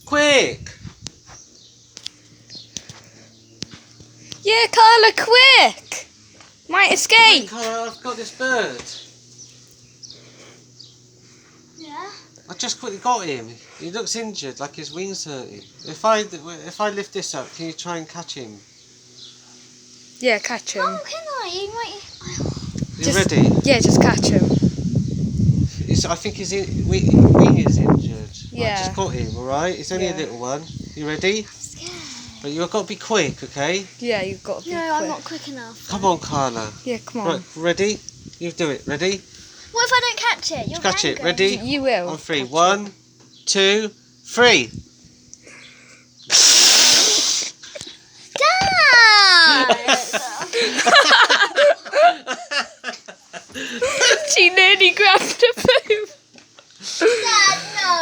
Quick! Yeah, Carla, quick! Might escape. Carla, I've got this bird. Yeah. I just quickly got him. He looks injured, like his wings hurting. If I lift this up, can you try and catch him? Yeah, catch him. Oh, can I? You might. You ready? Yeah, just catch him. I think his wing is injured. Yeah. I just got him, alright? It's only a Yeah. little one. You ready? I'm scared. But you've got to be quick, okay? Yeah, you've got to be No, quick. I'm not quick enough. Come on, Carla. Yeah, come on. Right, ready? You do it. Ready? What if I don't catch it? You'll Catch it. go. Ready? You will. On three. catch it. 1, 2, 3. Dad! She nearly grabbed a poop. Dad, no!